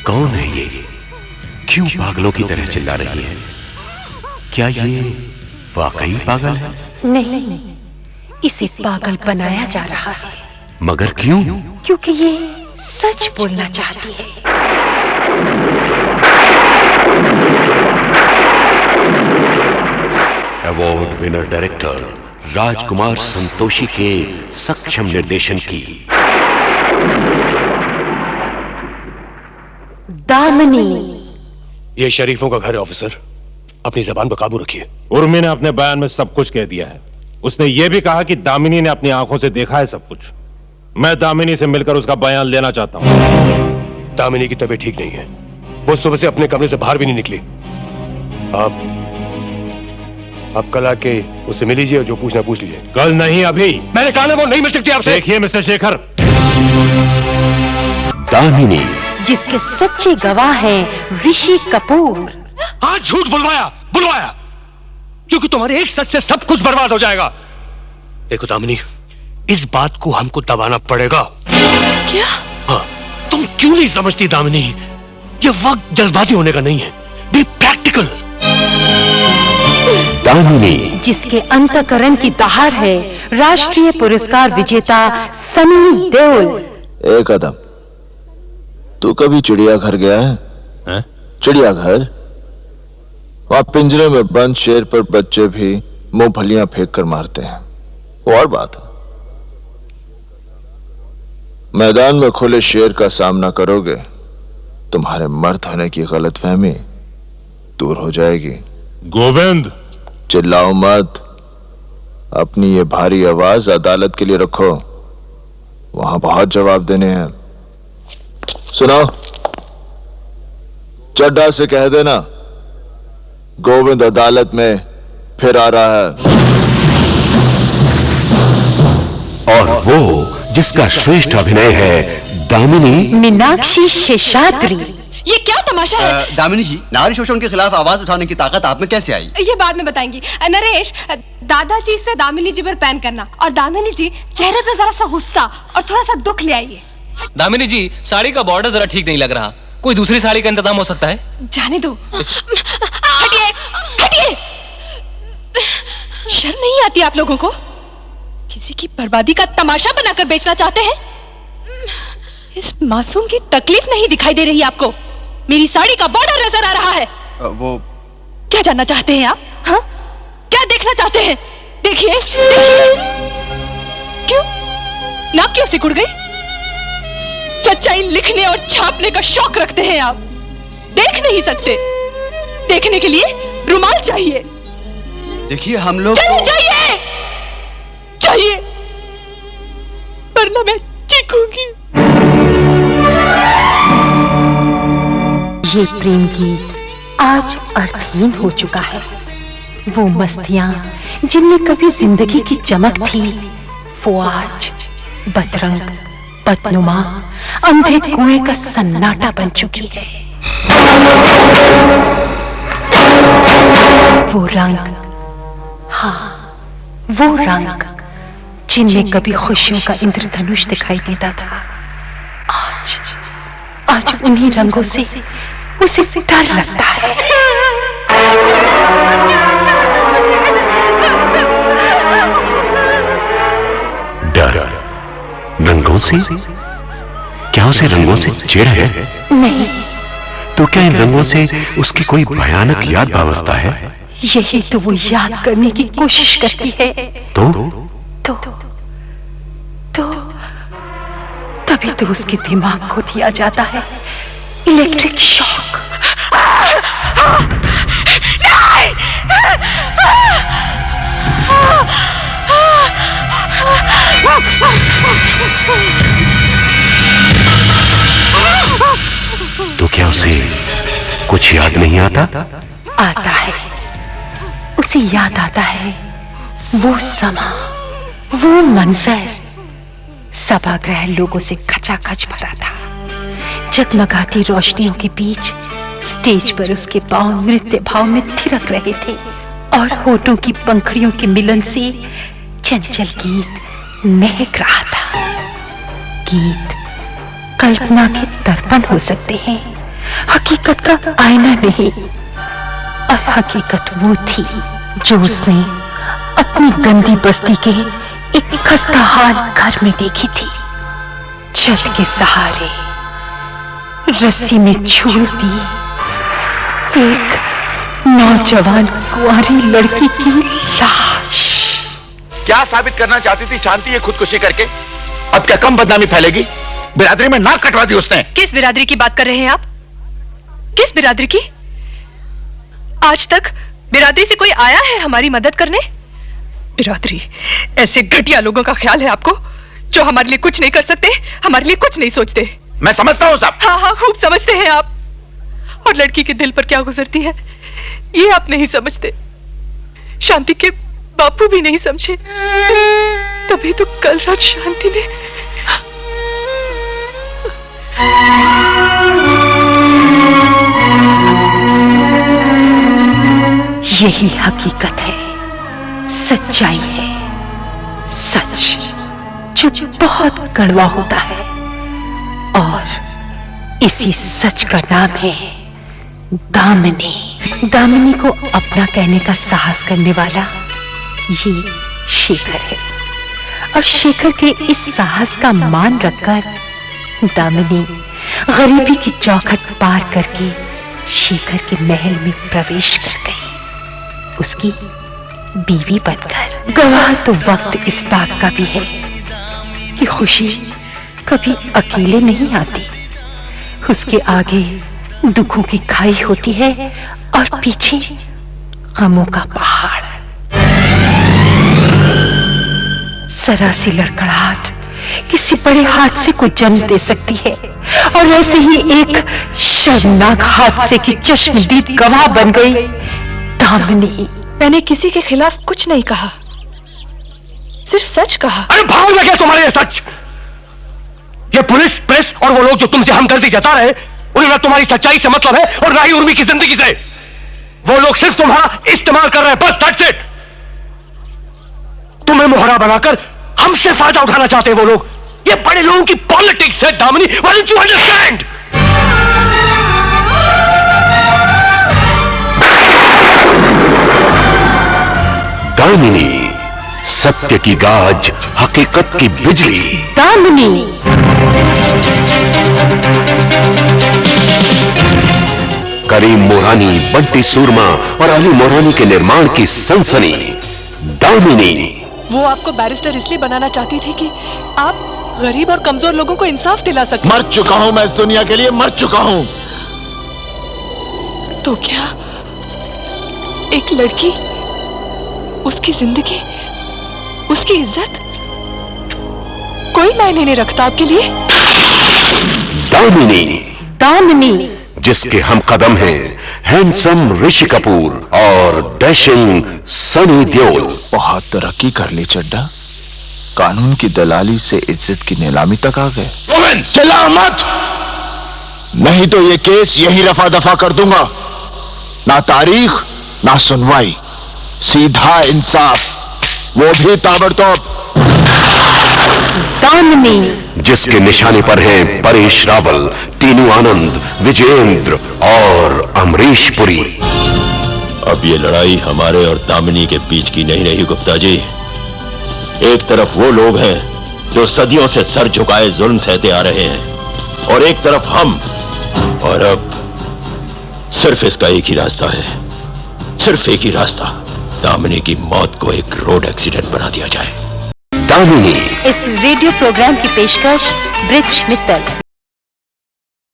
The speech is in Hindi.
कौन है ये? क्यों पागलों की तरह चिल्ला रही है? क्या ये वाकई पागल है? नहीं, इसे पागल बनाया जा रहा है। मगर क्यों? क्योंकि ये सच बोलना चाहती है। Award winner director Rajkumar Santoshi के सक्षम निर्देशन की दामिनी। ये शरीफों का घर है ऑफिसर, अपनी जबान पर काबू रखिए। उर्मी ने अपने बयान में सब कुछ कह दिया है। उसने ये भी कहा कि दामिनी ने अपनी आंखों से देखा है सब कुछ। मैं दामिनी से मिलकर उसका बयान लेना चाहता हूं। दामिनी की तबीयत ठीक नहीं है, वो सुबह से अपने कमरे से बाहर भी नहीं निकली। आप कल आके उससे मिल लीजिए और जो पूछना पूछ लीजिए। कल नहीं, अभी। मैंने कहा ना वो नहीं मिल सकती आपसे। देखिए मिस्टर शेखर, दामिनी जिसके सच्चे गवाह हैं ऋषि कपूर। हाँ, झूठ बुलवाया क्योंकि तुम्हारे एक सच से सब कुछ बर्बाद हो जाएगा। देखो दामिनी, इस बात को हमको दबाना पड़ेगा। क्या? हाँ, तुम क्यों नहीं समझती दामिनी? ये वक्त जज्बाती होने का नहीं है, बी प्रैक्टिकल। दामिनी जिसके अंतःकरण की दहाड़ है राष्ट्रीय पुरस्कार विजेता सनी देओल। एक कदम, तू कभी चिड़ियाघर गया है? चिड़ियाघर? वहां पिंजरे में बंद शेर पर बच्चे भी मूंगफलियां फेंक कर मारते हैं, वो और बात है। मैदान में खुले शेर का सामना करोगे, तुम्हारे मर्द होने की गलतफहमी दूर हो जाएगी। गोविंद, चिल्लाओ मत, अपनी ये भारी आवाज अदालत के लिए रखो, वहां बहुत जवाब देने हैं। सुनो, चड्ढा से कह देना गोविंद अदालत में फिर आ रहा है। और वो जिसका श्रेष्ठ अभिनय है दामिनी मीनाक्षी शेषाद्री। ये क्या तमाशा है? दामिनी जी, नारी शोषण के खिलाफ आवाज उठाने की ताकत आप में कैसे आई? ये बाद में बताएंगी। नरेश, दादाजी से दामिनी जी पर पैन करना, और दामिनी जी चेहरे पे जरा सा गुस्सा और थोड़ा सा दुख ले आइए। दामिनी जी, साड़ी का बॉर्डर जरा ठीक नहीं लग रहा, कोई दूसरी साड़ी का इंतजाम हो सकता है? जाने दो। हटिए, हटिए। शर्म नहीं आती आप लोगों को? किसी की बर्बादी का तमाशा बनाकर बेचना चाहते हैं? इस मासूम की तकलीफ नहीं दिखाई दे रही आपको? मेरी साड़ी का बॉर्डर नजर आ रहा है। वो क्या जानना चाहते हैं आप? हाँ, क्या देखना चाहते हैं? देखिए, क्यों नाक क्यों सिकुड़ गई? सच्चाई लिखने और छापने का शौक रखते हैं आप, देख नहीं सकते। देखने के लिए रुमाल चाहिए। देखिए, हम लोग चाहिए, वरना मैं चीखूंगी। ये प्रेम गीत आज अर्थहीन हो चुका है। वो मस्तियां जिनमें कभी जिंदगी की चमक थी, वो आज बदरंग, बदनुमा, अंधे कुएं का सन्नाटा बन चुकी है। वो रंग, हाँ, वो रंग जिनमें कभी खुशियों का इंद्रधनुष दिखाई देता था, आज उन्हीं रंगों से उसे डर लगता है। डर रंगों से? क्या उसे रंगों से चिढ़ है? नहीं। तो क्या इन रंगों से उसकी कोई भयानक याद वाबस्ता है? यही तो वो याद करने की कोशिश करती है। तभी तो उसके दिमाग को दिया जाता है इलेक्ट्रिक शॉक। तो क्या उसे कुछ याद नहीं आता? आता है, उसे याद आता है वो समा, वो मंजर। सभागृह लोगों से खचाखच भरा था। जगमगाती रोशनियों के बीच स्टेज पर उसके पांव नृत्य भाव में थिरक रहे थे और होठों की पंखुड़ियों के मिलन से चंचल गीत महक रहा था। गीत कल्पना के दर्पण हो सकते हैं, हकीकत का आईना नहीं, और हकीकत वो थी जो उसने अपनी गंदी बस्ती के एक खस्ता हाल घर में देखी थी। छत के सहारे रस्सी में झूलती एक नौजवान कुंवारी लड़की की लाश। क्या साबित करना चाहती थी शांति ये खुदकुशी करके? अब क्या कम बदनामी फैलेगी? बिरादरी में नाक कटवा दी उसने। किस बिरादरी की बात कर रहे हैं आप? किस बिरादरी की? आज तक बिरादरी से कोई आया है हमारी मदद करने? बिरादरी, ऐसे घटिया लोगों का ख्याल है आपको जो हमारे लिए कुछ नहीं कर सकते, हमारे लिए कुछ नहीं सोचते। मैं समझता हूँ सब। हाँ हाँ, खूब समझते हैं आप। और लड़की के दिल पर क्या गुजरती है ये आप नहीं समझते, शांति के बापू भी नहीं समझे। तभी तो कल रात शांति ने यही हकीकत है, सच्चाई है, सच जो बहुत कड़वा होता है। और इसी सच का नाम है दामिनी। दामिनी को अपना कहने का साहस करने वाला ये शेखर है, और शेखर के इस साहस का मान रखकर दामिनी गरीबी की चौखट पार करके शेखर के महल में प्रवेश कर गई, उसकी बीवी बनकर। गवाह तो वक्त इस बात का भी है कि खुशी कभी अकेले नहीं आती, उसके आगे दुखों की खाई होती है और पीछे गमों का पहाड़। जरा सी लड़खड़ाहट किसी बड़े हादसे को जन्म दे सकती है, और ऐसे ही एक शर्मनाक हादसे की चश्मदीद गवाह बन गई दामिनी। मैंने किसी के खिलाफ कुछ नहीं कहा, सिर्फ सच कहा। अरे भाव लगे तुम्हारे ये सच। ये पुलिस, प्रेस और वो लोग जो तुमसे हमदर्दी जता रहे, उन्हें ना तुम्हारी सच्चाई से मतलब है और ना ही उर्मी की जिंदगी से। वो लोग सिर्फ तुम्हारा इस्तेमाल कर रहे हैं, बस दैट्स इट। तुम्हें मोहरा बनाकर हमसे फायदा उठाना चाहते हैं वो लोग। ये बड़े लोगों की पॉलिटिक्स है Damini, why don't you understand? Damini, सत्य की गाज, हकीकत की बिजली। दामिनी। करीम मोरानी, बंटी सूरमा और अली मोरानी के निर्माण की सनसनी दामिनी। वो आपको बैरिस्टर इसलिए बनाना चाहती थी कि आप गरीब और कमजोर लोगों को इंसाफ दिला सकें। मर चुका हूं मैं इस दुनिया के लिए, मर चुका हूं। तो क्या एक लड़की, उसकी जिंदगी, उसकी इज्जत कोई मायने नहीं रखता आपके लिए? दामिनी। दामिनी, जिसके हम कदम हैं हैंडसम ऋषि कपूर और डैशिंग सनी देओल। बहुत तरक्की कर ली चड्डा, कानून की दलाली से इज्जत की नीलामी तक आ गए। चिल्ला मत, नहीं तो ये केस यही रफा दफा कर दूंगा। ना तारीख ना सुनवाई, सीधा इंसाफ, वो भी ताबड़तोड़। दामिनी, जिसके निशाने पर हैं परेश रावल, तीनू आनंद, विजयेंद्र और अमरीश पुरी। अब ये लड़ाई हमारे और दामिनी के बीच की नहीं रही गुप्ता जी। एक तरफ वो लोग हैं जो सदियों से सर झुकाए जुल्म सहते आ रहे हैं, और एक तरफ हम। और अब सिर्फ इसका एक ही रास्ता है, सिर्फ एक ही रास्ता। दामिनी की मौत को एक रोड एक्सीडेंट बना दिया जाए। दामिनी। इस रेडियो प्रोग्राम की पेशकश ब्रिज मित्तल।